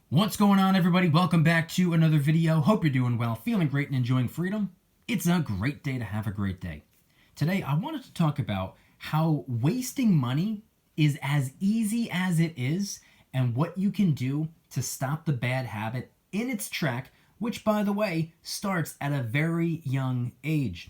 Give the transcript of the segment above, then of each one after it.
What's going on, everybody? Welcome back to another video. Hope you're doing well, feeling great, and enjoying freedom. It's a great day to have a great day. Today, I wanted to talk about how wasting money is as easy as it is and what you can do to stop the bad habit in its track, which, by the way, starts at a very young age.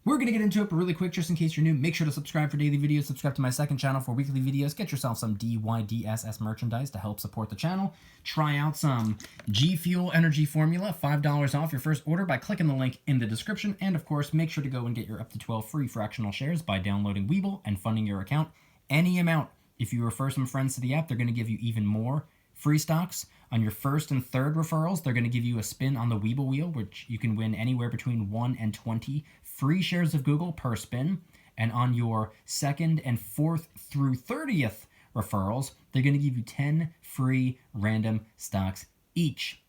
We're going to get into it, but really quick, just in case you're new, make sure to subscribe for daily videos, subscribe to my second channel for weekly videos, get yourself some DYDSS merchandise to help support the channel. Try out some G Fuel Energy Formula, $5 off your first order by clicking the link in the description. And of course, make sure to go and get your up to 12 free fractional shares by downloading Webull and funding your account. Any amount. If you refer some friends to the app, they're going to give you even more free stocks. On your first and third referrals, they're going to give you a spin on the Webull wheel, which you can win anywhere between 1 and 20 free shares of Google per spin. And on your second and fourth through 30th referrals, they're going to give you 10 free random stocks each.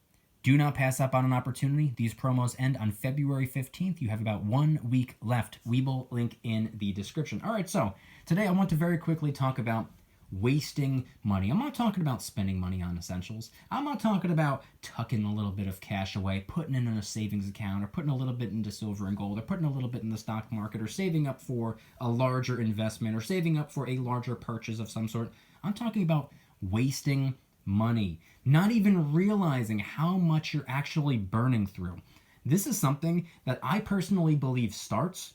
Do not pass up on an opportunity. These promos end on February 15th. You have about 1 week left. Webull, link in the description. All right, so today I want to very quickly talk about wasting money. I'm not talking about spending money on essentials. I'm not talking about tucking a little bit of cash away, putting it in a savings account, or putting a little bit into silver and gold, or putting a little bit in the stock market, or saving up for a larger investment, or saving up for a larger purchase of some sort. I'm talking about wasting money, not even realizing how much you're actually burning through. This is something that I personally believe starts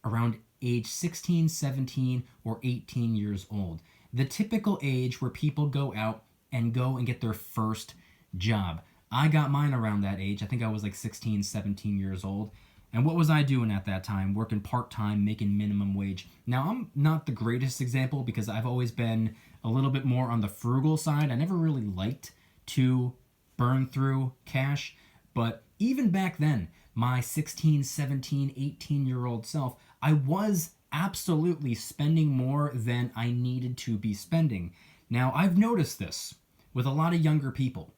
around age 16, 17, or 18 years old. The typical age where people go out and get their first job. I got mine around that age. I think I was like 16, 17 years old. And what was I doing at that time? Working part-time, making minimum wage. Now, I'm not the greatest example because I've always been a little bit more on the frugal side. I never really liked to burn through cash. But even back then, my 16, 17, 18-year-old self, I was absolutely spending more than I needed to be spending. Now, I've noticed this with a lot of younger people.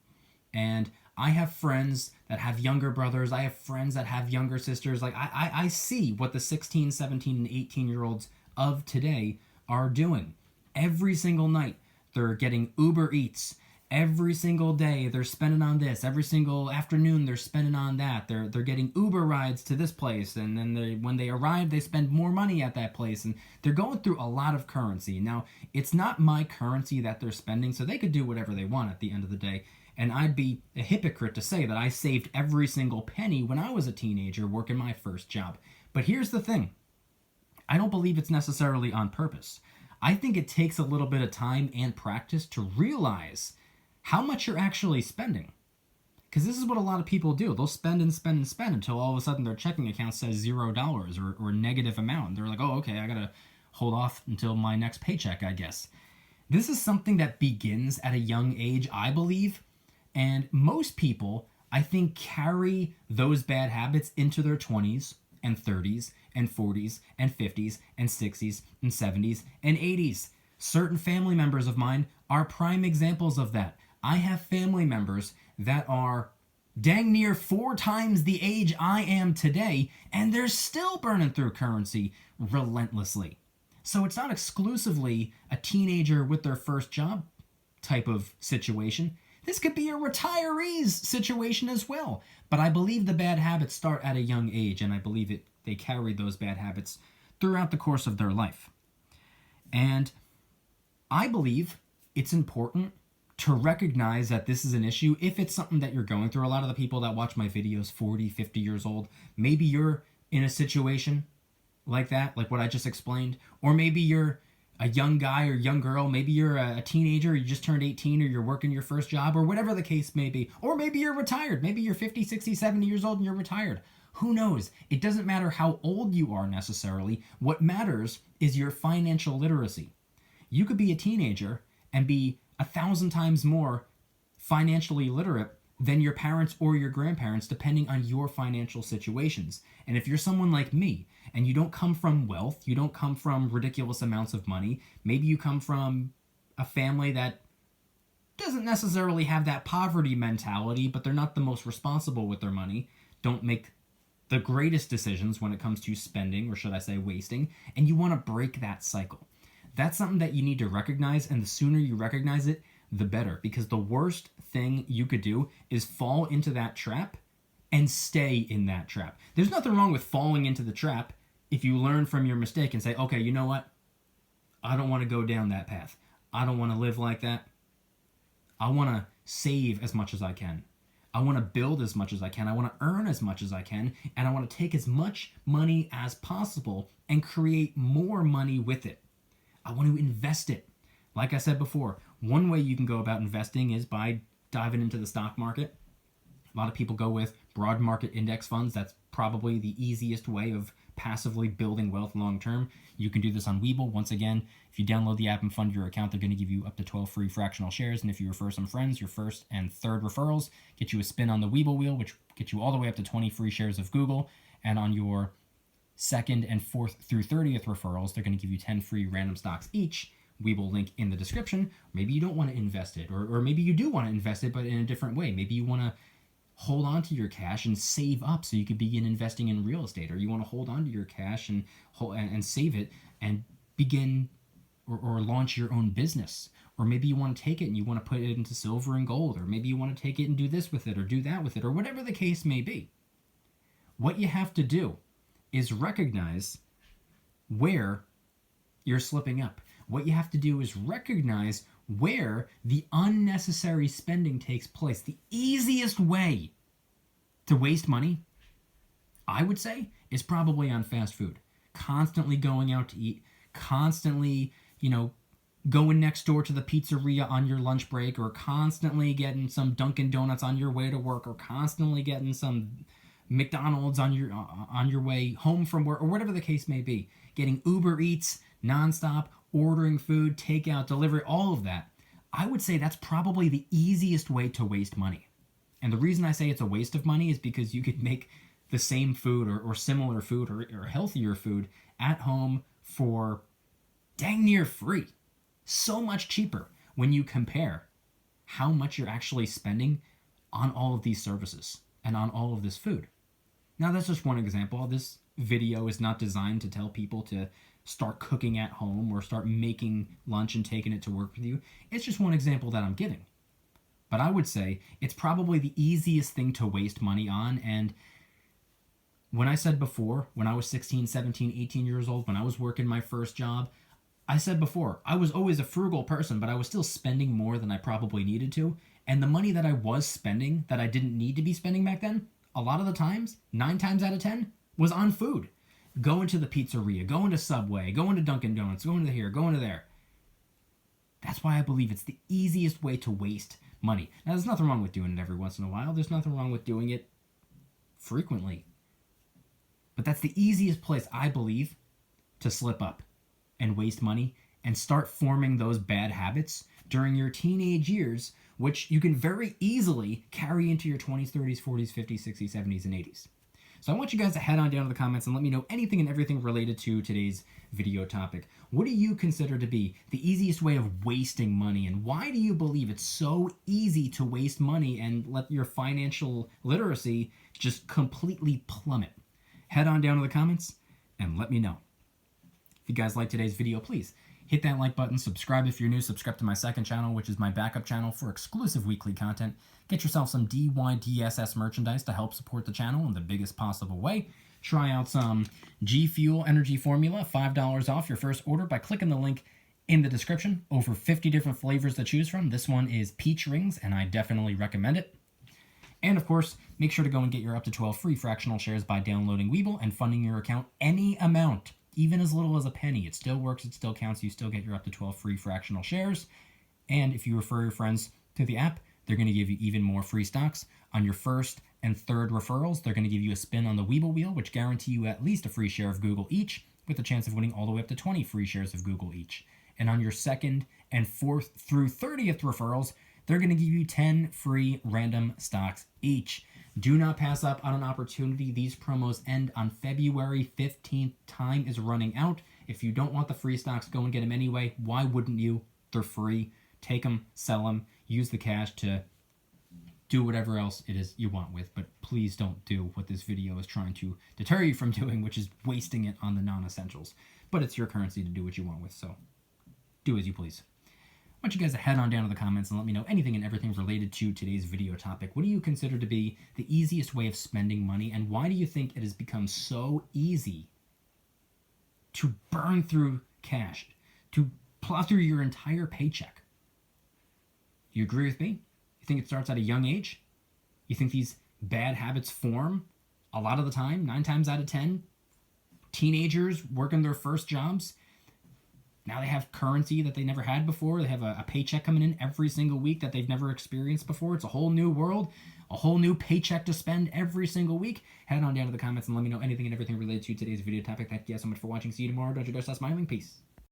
And I have friends that have younger brothers. I have friends that have younger sisters. Like, I see what the 16, 17, and 18-year-olds of today are doing. Every single night, they're getting Uber Eats. Every single day, they're spending on this. Every single afternoon, they're spending on that. They're getting Uber rides to this place. And then when they arrive, they spend more money at that place. And they're going through a lot of currency. Now, it's not my currency that they're spending, so they could do whatever they want at the end of the day. And I'd be a hypocrite to say that I saved every single penny when I was a teenager working my first job. But here's the thing. I don't believe it's necessarily on purpose. I think it takes a little bit of time and practice to realize how much you're actually spending. Because this is what a lot of people do. They'll spend and spend and spend until all of a sudden their checking account says $0 or negative amount. And they're like, oh, okay, I gotta hold off until my next paycheck, I guess. This is something that begins at a young age, I believe. And most people, I think, carry those bad habits into their 20s and 30s and 40s and 50s and 60s and 70s and 80s. Certain family members of mine are prime examples of that. I have family members that are dang near 4 times the age I am today, and they're still burning through currency relentlessly. So it's not exclusively a teenager with their first job type of situation. This could be a retiree's situation as well. But I believe the bad habits start at a young age, and I believe they carry those bad habits throughout the course of their life. And I believe it's important to recognize that this is an issue if it's something that you're going through. A lot of the people that watch my videos, 40, 50 years old, maybe you're in a situation like that, like what I just explained. Or maybe you're a young guy or young girl. Maybe you're a teenager, you just turned 18, or you're working your first job, or whatever the case may be. Or maybe you're retired. Maybe you're 50, 60, 70 years old and you're retired. Who knows? It doesn't matter how old you are necessarily. What matters is your financial literacy. You could be a teenager and be 1,000 times more financially literate than your parents or your grandparents, depending on your financial situations. And if you're someone like me, and you don't come from wealth, you don't come from ridiculous amounts of money, maybe you come from a family that doesn't necessarily have that poverty mentality, but they're not the most responsible with their money, don't make the greatest decisions when it comes to spending, or should I say wasting, and you want to break that cycle. That's something that you need to recognize, and the sooner you recognize it, the better. Because the worst thing you could do is fall into that trap and stay in that trap. There's nothing wrong with falling into the trap if you learn from your mistake and say, okay, you know what? I don't want to go down that path. I don't want to live like that. I want to save as much as I can. I want to build as much as I can. I want to earn as much as I can. And I want to take as much money as possible and create more money with it. I want to invest it. Like I said before, one way you can go about investing is by diving into the stock market. A lot of people go with broad market index funds. That's probably the easiest way of passively building wealth long term. You can do this on Webull. Once again, if you download the app and fund your account, they're going to give you up to 12 free fractional shares. And if you refer some friends, your first and third referrals get you a spin on the Webull wheel, which gets you all the way up to 20 free shares of Google. And on your second and fourth through 30th referrals, they're going to give you 10 free random stocks each. Webull link in the description. Maybe you don't want to invest it, or maybe you do want to invest it, but in a different way. Maybe you want to hold on to your cash and save up so you could begin investing in real estate, or you want to hold on to your cash and save it and begin or launch your own business. Or maybe you want to take it and you want to put it into silver and gold, or maybe you want to take it and do this with it or do that with it, or whatever the case may be. What you have to do is recognize where you're slipping up. What you have to do is recognize where the unnecessary spending takes place. The easiest way to waste money, I would say, is probably on fast food. Constantly going out to eat, constantly, going next door to the pizzeria on your lunch break, or constantly getting some Dunkin' Donuts on your way to work, or constantly getting some McDonald's on your way home from work, or whatever the case may be. Getting Uber Eats nonstop, ordering food, takeout, delivery, all of that. I would say that's probably the easiest way to waste money. And the reason I say it's a waste of money is because you could make the same food or similar food or healthier food at home for dang near free. So much cheaper when you compare how much you're actually spending on all of these services and on all of this food. Now, that's just one example. This video is not designed to tell people to start cooking at home or start making lunch and taking it to work with you. It's just one example that I'm giving. But I would say it's probably the easiest thing to waste money on. And when I said before, when I was 16, 17, 18 years old, when I was working my first job, I said before, I was always a frugal person, but I was still spending more than I probably needed to. And the money that I was spending that I didn't need to be spending back then, a lot of the times, 9 times out of 10, was on food. Going to the pizzeria, going to Subway, going to Dunkin' Donuts, going to here, going to there. That's why I believe it's the easiest way to waste money. Now, there's nothing wrong with doing it every once in a while. There's nothing wrong with doing it frequently. But that's the easiest place, I believe, to slip up and waste money and start forming those bad habits during your teenage years, which you can very easily carry into your 20s, 30s, 40s, 50s, 60s, 70s, and 80s. So I want you guys to head on down to the comments and let me know anything and everything related to today's video topic. What do you consider to be the easiest way of wasting money, and why do you believe it's so easy to waste money and let your financial literacy just completely plummet? Head on down to the comments and let me know. If you guys like today's video, please hit that like button, subscribe if you're new, subscribe to my second channel, which is my backup channel for exclusive weekly content. Get yourself some DYDSS merchandise to help support the channel in the biggest possible way. Try out some G Fuel Energy Formula, $5 off your first order by clicking the link in the description. Over 50 different flavors to choose from. This one is peach rings, and I definitely recommend it. And of course, make sure to go and get your up to 12 free fractional shares by downloading Webull and funding your account any amount. Even as little as a penny. It still works, it still counts, you still get your up to 12 free fractional shares. And if you refer your friends to the app, they're going to give you even more free stocks. On your first and third referrals, they're going to give you a spin on the Webull wheel, which guarantee you at least a free share of Google each, with a chance of winning all the way up to 20 free shares of Google each. And on your second and fourth through 30th referrals, they're going to give you 10 free random stocks each. Do not pass up on an opportunity. These promos end on February 15th. Time is running out. If you don't want the free stocks, go and get them anyway. Why wouldn't you? They're free. Take them, sell them, use the cash to do whatever else it is you want with. But please don't do what this video is trying to deter you from doing, which is wasting it on the non-essentials. But it's your currency to do what you want with, so do as you please. I want you guys to head on down to the comments and let me know anything and everything related to today's video topic. What do you consider to be the easiest way of spending money, and why do you think it has become so easy to burn through cash, to plow through your entire paycheck? You agree with me? You think it starts at a young age? You think these bad habits form a lot of the time, 9 times out of 10? Teenagers working their first jobs, now they have currency that they never had before. They have a paycheck coming in every single week that they've never experienced before. It's a whole new world, a whole new paycheck to spend every single week. Head on down to the comments and let me know anything and everything related to today's video topic. Thank you guys so much for watching. See you tomorrow. Don't you dare stop smiling. Peace.